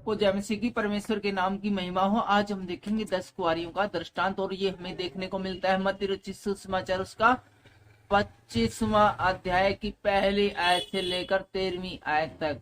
सबको जय मसीह की, परमेश्वर के नाम की महिमा हो। आज हम देखेंगे 10 कुंवारियों का दृष्टांत, और ये हमें देखने को मिलता है मत्ती रचित सुसमाचार उसका 25वां अध्याय की पहली आयत से लेकर 13वीं आयत तक।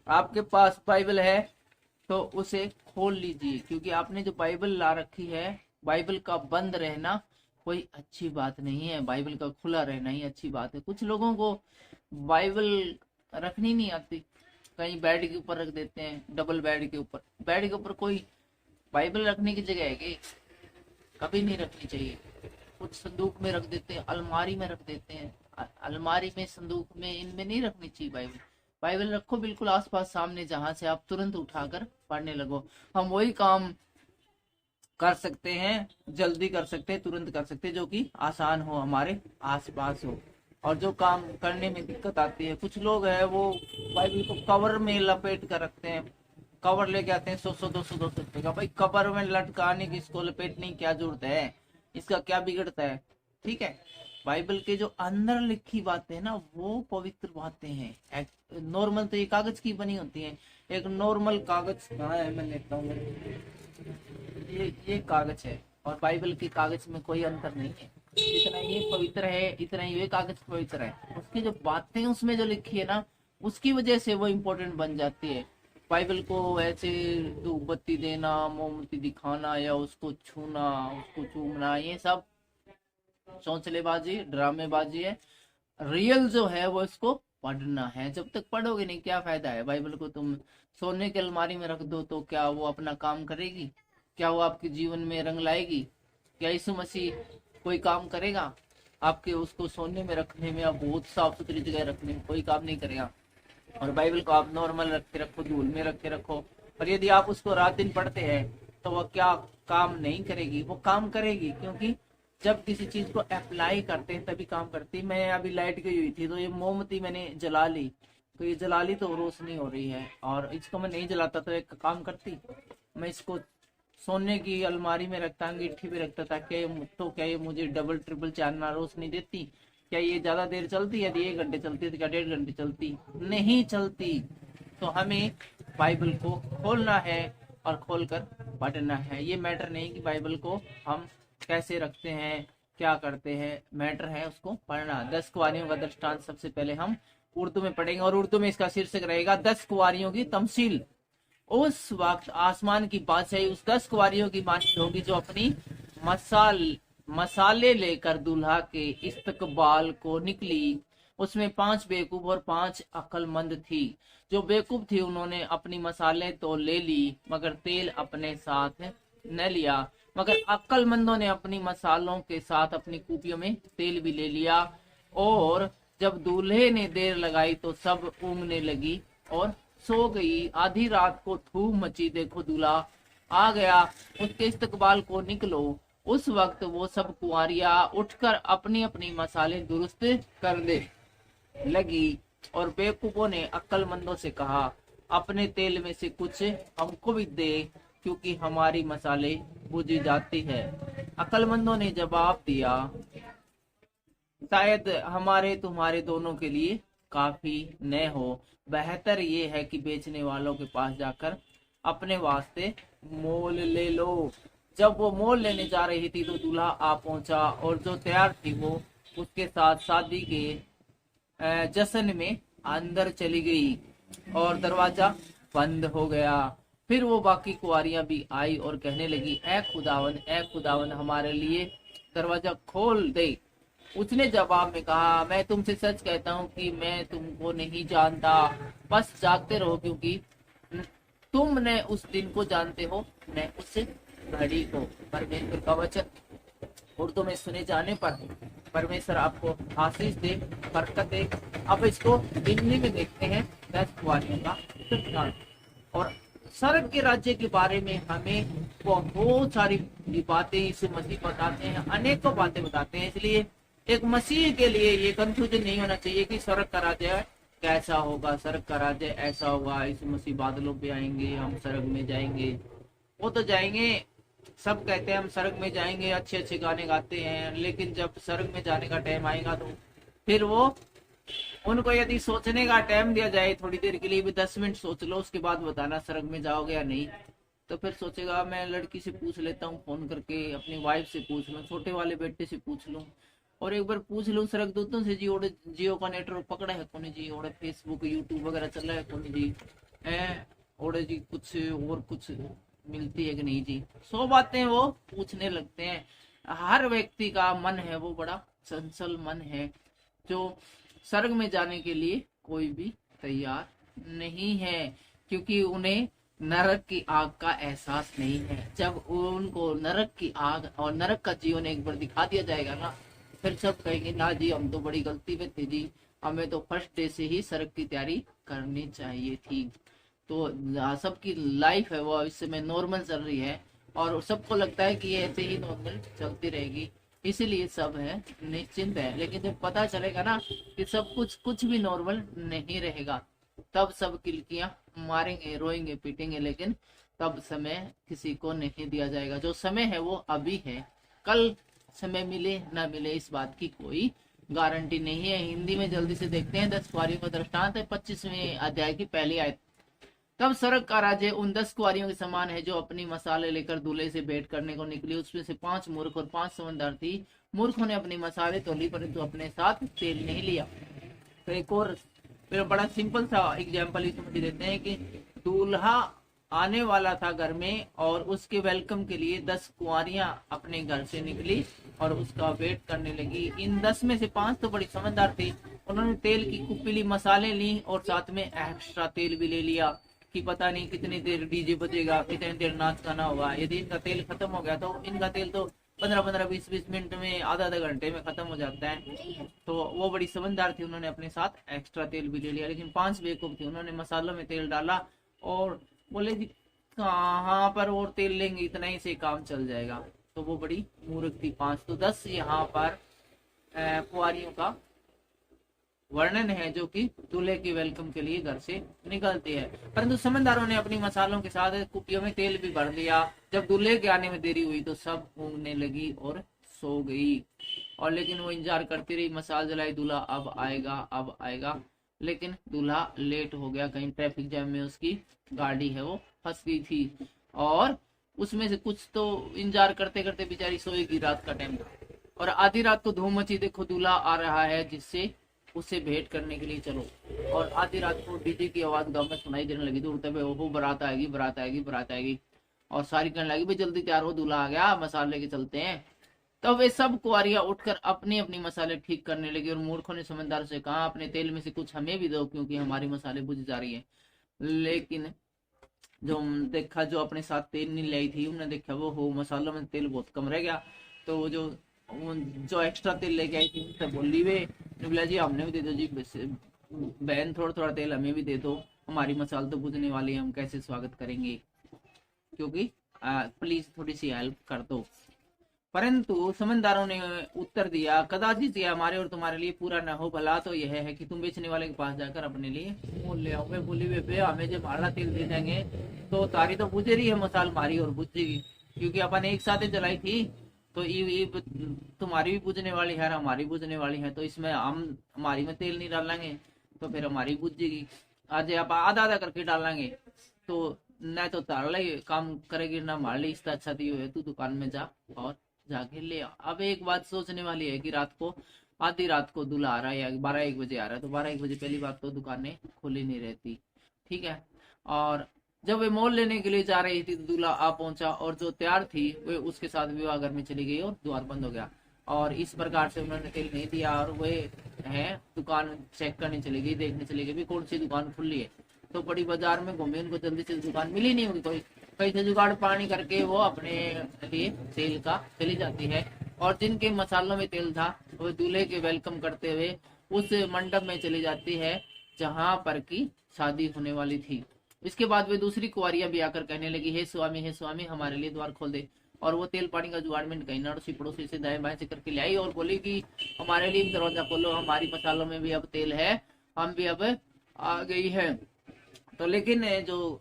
आपके पास बाइबल है तो उसे खोल लीजिए, क्योंकि आपने जो बाइबल ला रखी है, बाइबल का बंद रहना कोई अच्छी बात नहीं है, बाइबल का खुला रहना ही अच्छी बात है। कुछ लोगों को बाइबल रखनी नहीं आती, कहीं बेड के ऊपर रख देते हैं, डबल बेड के ऊपर। बेड के ऊपर कोई बाइबल रखने की जगह है कि कभी नहीं रखनी चाहिए। कुछ संदूक में रख देते हैं, अलमारी में रख देते हैं, अलमारी में, संदूक में, इनमें नहीं रखनी चाहिए बाइबल। बाइबल रखो बिल्कुल आसपास सामने, जहां से आप तुरंत उठाकर पढ़ने लगो। हम वही काम कर सकते हैं, जल्दी कर सकते हैं, तुरंत कर सकते हैं, जो कि आसान हो, हमारे आसपास हो। और जो काम करने में दिक्कत आती है, कुछ लोग है वो बाइबल को कवर में लपेट कर रखते हैं। कवर लेके आते हैं 100 200 रुपए का। भाई कवर में लटकाने की, इसको लपेटने की क्या जरूरत है, इसका क्या बिगड़ता है? ठीक है, बाइबल के जो अंदर लिखी बातें हैं ना, वो पवित्र बातें हैं। नॉर्मल तो ये कागज की बनी होती है। एक नॉर्मल कागज कहाँ है, मैं लेता हूँ। ये कागज है, और बाइबल के कागज में कोई अंतर नहीं है। जितना ये पवित्र है, इतना ही ये कागज पवित्र है। उसकी जो बातें उसमें जो लिखी है ना, उसकी वजह से वो इम्पोर्टेंट बन जाती है। बाइबल को ऐसे धूप बत्ती देना, मोमबत्ती दिखाना, या उसको छूना, उसको चूमना, ये सब चौंचलेबाजी, ड्रामेबाजी है। रियल जो है वो इसको पढ़ना है। जब तक पढ़ोगे नहीं, क्या फायदा है? बाइबल को तुम सोने की अलमारी में रख दो तो क्या वो अपना काम करेगी? क्या वो आपके जीवन में रंग लाएगी? क्या यीशु मसीह कोई काम करेगा आपके? उसको सोने में रखने में, आप बहुत साफ सुथरी जगह रखने में कोई काम नहीं करेगा। और बाइबल को आप नॉर्मल रख के रखो, धूल में रख के रखो, और यदि आप उसको रात दिन पढ़ते हैं तो वह क्या काम नहीं करेगी? वो काम करेगी, क्योंकि जब किसी चीज को अप्लाई करते हैं तभी काम करती है। मैं अभी लाइट गई हुई थी तो ये मोमबत्ती मैंने जला ली, तो ये जला ली तो रोशनी हो रही है, और इसको मैं नहीं जलाता तो एक काम करती, मैं इसको सोने की अलमारी में रखता, अंगीठी में रखता था। क्या ये मुझे डबल ट्रिपल चांदना रोशनी देती? क्या ये ज्यादा देर चलती? यदि 1 घंटे चलती तो क्या 1.5 घंटे चलती? नहीं चलती। तो हमें बाइबल को खोलना है और खोलकर पढ़ना है। ये मैटर नहीं कि बाइबल को हम कैसे रखते हैं, क्या करते हैं, मैटर है उसको पढ़ना। 10 कुंवारियों का दृष्टांत सबसे पहले हम उर्दू में पढ़ेंगे, और उर्दू में इसका शीर्षक रहेगा 10 कुंवारियों की तमसील। उस वक्त आसमान की बादशाही उस 10 कुंवारियों की मानी होगी जो अपनी मसाले लेकर दूल्हा के इस्तकबाल को निकली। उसमें 5 बेवकूफ और 5 अक्लमंद थी। जो बेवकूफ थी उन्होंने अपनी मसाले तो ले ली, मगर तेल अपने साथ न लिया। मगर अक्लमंदों ने अपनी मसालों के साथ अपनी कूपियों में तेल भी ले लिया। और जब दूल्हे ने देर लगाई तो सब ऊँघने लगी और सो गई। आधी रात को धूम मची, देखो दूल्हा आ गया, उसके इस्तकबाल को निकलो। उस वक्त वो सब कुंवारियां उठकर अपनी अपनी मसाले दुरुस्त करने लगी, और बेवकूफों ने अक्लमंदों से कहा, अपने तेल में से कुछ हमको भी दे, क्योंकि हमारी मसाले बुझ जाती है। अक्लमंदों ने जवाब दिया, शायद हमारे तुम्हारे दोनों के लिए काफी न हो। बेहतर ये है कि बेचने वालों के पास जाकर अपने वास्ते मोल ले लो। जब वो मोल लेने जा रही थी तो दूल्हा आ पहुंचा, और जो तैयार थी वो उसके साथ शादी के जश्न में अंदर चली गई, और दरवाजा बंद हो गया। फिर वो बाकी कुंवारियां भी आई और कहने लगी, ए खुदावन, हमारे लिए दरवाजा खोल दे। उसने जवाब में कहा, मैं तुमसे सच कहता हूँ कि मैं तुमको नहीं जानता। बस जागते रहो, क्योंकि तुम न उस दिन को जानते हो न उस घड़ी को। परमेश्वर का वचन उर्दू में सुने जाने पर परमेश्वर आपको आशीष दे, बरकत दे। अब इसको हिंदी में देखते हैं 10 कुंवारियों का दृष्टांत। और स्वर्ग के राज्य के बारे में हमें बहुत सारी बातें यीशु मसीह बताते हैं, अनेकों बातें बताते हैं। इसलिए एक मसीह के लिए ये कंफ्यूजन नहीं होना चाहिए कि स्वर्ग का राज्य कैसा होगा, स्वर्ग का राज्य ऐसा होगा, यीशु मसीह बादलों पे आएंगे, हम स्वर्ग में जाएंगे। वो तो जाएंगे, सब कहते हैं हम स्वर्ग में जाएंगे, अच्छे अच्छे गाने गाते हैं, लेकिन जब स्वर्ग में जाने का टाइम आएगा तो फिर वो उनको यदि सोचने का टाइम दिया जाए थोड़ी देर के लिए भी, 10 मिनट सोच लो, उसके बाद बताना स्वर्ग में जाओगे या नहीं, तो फिर सोचेगा मैं लड़की से पूछ लेता हूँ फोन करके, अपनी वाइफ से पूछ लूँ, छोटे वाले बेटे से पूछ लूँ, और एक बार पूछ लूँ स्वर्गदूतों से जी ओड़े जियो का नेटवर्क पकड़ा है कौन जी, ओड़े फेसबुक यूट्यूब वगैरह चल रहा है कौन जी, है ओड़े जी कुछ और कुछ मिलती है कि नहीं जी। 100 बातें वो पूछने लगते हैं। हर व्यक्ति का मन है वो बड़ा चंचल मन है, जो स्वर्ग में जाने के लिए कोई भी तैयार नहीं है, क्योंकि उन्हें नरक की आग का एहसास नहीं है। जब उनको नरक की आग और नरक का जीवन एक बार दिखा दिया जाएगा ना, फिर सब कहेंगे ना जी हम तो बड़ी गलती में थे जी, हमें तो फर्स्ट डे से ही स्वर्ग की तैयारी करनी चाहिए थी। तो सबकी लाइफ है वो इस समय नॉर्मल चल रही है, और सबको लगता है कि ये ऐसे ही नॉर्मल चलती रहेगी, इसीलिए सब है निश्चिंत है। लेकिन जब पता चलेगा ना कि सब कुछ भी नॉर्मल नहीं रहेगा, तब सब किलकियां मारेंगे, रोएंगे, पीटेंगे, लेकिन तब समय किसी को नहीं दिया जाएगा। जो समय है वो अभी है, कल समय मिले ना मिले इस बात की कोई गारंटी नहीं है। हिंदी में जल्दी से देखते हैं 10 कुंवारियों का दृष्टांत है 25वें अध्याय की पहली आयत। तब स्वर्ग का राज्य उन 10 कुंवारियों के समान है जो अपनी मसाले लेकर दूल्हे से भेंट करने को निकली। उसमें से 5 मूर्ख और 5 समझदार थी। मूर्खों ने अपनी मसाले तो ली, परंतु अपने साथ तेल नहीं लिया। तो एक और फिर बड़ा सिंपल सा एग्जाम्पल समझ देते हैं कि दूल्हा आने वाला था घर में, और उसके वेलकम के लिए 10 कुंवारियां अपने घर से निकली और उसका वेट करने लगी। इन 10 में से 5 तो बड़ी समझदार थी, उन्होंने तेल की कुप्पी ली, मसाले ली, और साथ में एक्स्ट्रा तेल भी ले लिया कि पता नहीं कितनी देर डीजे बजेगा, कितनी देर नाच गाना होगा। यदि इनका तेल खत्म हो गया तो इनका तेल तो 15-15, 20-20 मिनट में, आधा घंटे में खत्म हो जाता है। तो वो बड़ी समझदार थी, उन्होंने अपने साथ एक्स्ट्रा तेल भी ले लिया। लेकिन 5 बेवकूफ थी, उन्होंने मसालों में तेल डाला और बोले जी कहाँ पर और तेल लेंगे, इतना ही से काम चल जाएगा। तो वो बड़ी मूर्ख थी 5। तो 10 यहाँ पर कुंवारियों का वर्णन है जो कि दूल्हे के वेलकम के लिए घर से निकलती है। परंतु समझदारों ने अपनी मसालों के साथ कुपियों में तेल भी भर दिया। जब दूल्हे के आने में देरी हुई तो सब ऊँघने लगी और सो गई। और लेकिन वो इंतजार करती रही, मसाल जलाई, दूल्हा अब आएगा अब आएगा। लेकिन दूल्हा लेट हो गया, कहीं ट्रैफिक जैम में उसकी गाड़ी है वो फंस गई थी। और उसमें से कुछ तो इंतजार करते करते बेचारी सोएगी, रात का टाइम था। और आधी रात को धूम मची, देखो दूल्हा आ रहा है जिससे उसे भेंट करने के लिए चलो। और आधी रात को डीजे की आवाज गांव में सुनाई देने लगी, दूर तक वो बारात आएगी बारात आएगी बारात आएगी। और सारी कहने लगी भाई जल्दी तैयार हो, दूल्हा आ गया, मसाले लेके चलते हैं। तब वे सब कुंवारियां उठकर अपनी अपनी मसाले ठीक करने लगी। और मूर्खों ने समझदार से कहा अपने तेल में से कुछ हमें भी दो, क्योंकि हमारी मसाले बुझ जा रही है। लेकिन जो देखा, जो अपने साथ तेल नहीं लाई थी, उन्होंने देखा वो हो मसालों में तेल बहुत कम रह गया। तो वो जो एक्स्ट्रा तेल लेके आई थी उनसे बोली वे, बोला जी हमने भी दे दो जी, बहन थोड़ा थोड़ा तेल हमें भी दे दो, हमारी मसाल तो बुझने वाली है, हम कैसे स्वागत करेंगे, क्योंकि प्लीज थोड़ी सी हेल्प कर दो। परंतु समझदारों ने उत्तर दिया कदाचित ये हमारे और तुम्हारे लिए पूरा न हो, भला तो यह है कि तुम बेचने वाले के पास जाकर अपने लिए मोल ले आओ। बोली वे हमें जब हमारा तेल दे देंगे तो तारी तो बुझ रही है मसाल, मारी और बुझेगी, क्योंकि अपन एक साथ जलाई थी। तो ये तुम्हारी भी बुझने वाली है, हमारी बुझने वाली है, तो इसमें हम हमारी में तेल नहीं डालेंगे तो फिर हमारी बुझेगी। आज आप आधा आधा करके डालेंगे तो न तो तारा काम करेगी ना हमारे लिए। इससे अच्छा तो है तू दुकान में जा और जाके ले आ। अब एक बात सोचने वाली है कि रात को आधी रात को दूल्हा आ रहा है या 12-1 बजे आ रहा है, तो 12-1 बजे पहली बात तो दुकानें खुली नहीं रहती, ठीक है। और जब वे मोल लेने के लिए जा रही थी तो दूल्हा आ पहुंचा, और जो तैयार थी वे उसके साथ विवाह घर में चली गई और द्वार बंद हो गया। और इस प्रकार से उन्होंने तेल नहीं दिया, और वे है दुकान चेक करने चली गई, देखने चली गई भी कौन सी दुकान खुली है। तो बड़ी बाजार में घूमी, उनको जल्दी से दुकान मिली नहीं होगी, कोई कहीं से जुगाड़ पानी करके वो अपने लिए तेल का चली जाती है। और जिनके मसालों में तेल था वो दूल्हे के वेलकम करते हुए उस मंडप में चली जाती है जहां पर की शादी होने वाली थी। इसके बाद वे दूसरी कुंवारियां भी आकर कहने लगी हे स्वामी हमारे लिए द्वार खोल दे। और वो तेल पानी का जुगाड़मेंट कहीं अड़ोसी पड़ोसी से दाएं बाएं से करके ले आई और बोली कि हमारे लिए दरवाजा खोलो, हमारी मसालों में भी अब तेल है, हम भी अब आ गई है। तो लेकिन जो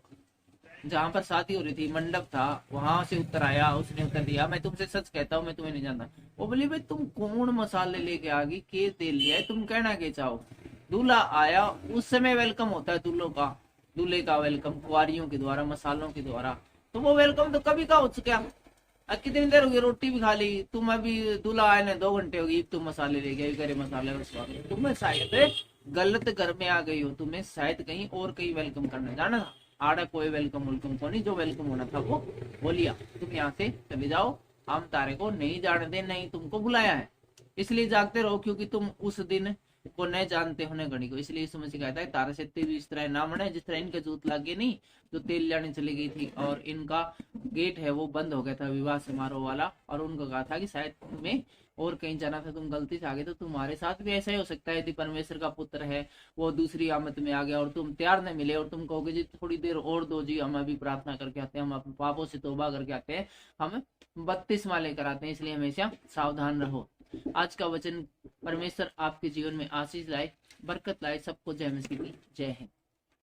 जहां पर शादी हो रही थी मंडप था, वहां से उत्तर आया, उसने उत्तर दिया मैं तुमसे सच कहता हूँ मैं तुम्हें नहीं जानता। वो बोली भाई तुम कौन मसाले लेके आ गई, के तेल लिया है, तुम कहना के चाहो। दूल्हा आया उस समय वेलकम होता है दूल्हे का वेलकम कुंवारियों के द्वारा, मसालों के द्वारा। तो वो वेलकम तो कभी का हो चुका। अब कितनी देर हो गई, रोटी भी खा ली तुम, अभी दूल्हा आए ने 2 घंटे हो गई, तुम मसाले ले गए, गरे मसाले तुम्हें शायद गलत घर में आ गई हो, तुम्हें शायद कहीं और कहीं वेलकम करने जाना था। आड़ा कोई वेलकम वेलकम को नहीं, जो वेलकम होना था वो बोलिया, तुम यहाँ से चले जाओ, हम तारे को नहीं जाने दे, नहीं तुमको बुलाया है, इसलिए जागते रहो, क्योंकि तुम उस दिन को नहीं जानते होने घड़ी को। इसलिए यीशु मसीह कहता है तारे से तेरी इस तरह ना मने, जिस तरह इनके जूत लागे नहीं जो तेल लाने चली गई थी और इनका गेट है वो बंद हो गया था विवाह समारोह वाला, और उनको कहा था कि शायद तुम्हें और कहीं जाना था, तुम गलती से आ गए, तो तुम्हारे साथ भी ऐसा ही हो सकता है। यदि परमेश्वर का पुत्र है वो दूसरी आमद में आ गया और तुम तैयार नहीं मिले और तुम कहोगे जी थोड़ी देर और दो जी, हम अभी प्रार्थना करके आते हैं, हम अपने पापों से तौबा करके आते हैं, हम बपतिस्मा लेकर आते हैं, इसलिए हमेशा सावधान रहो। आज का वचन परमेश्वर आपके जीवन में आशीष लाए, बरकत लाए। सबको जय मसीह की जय है।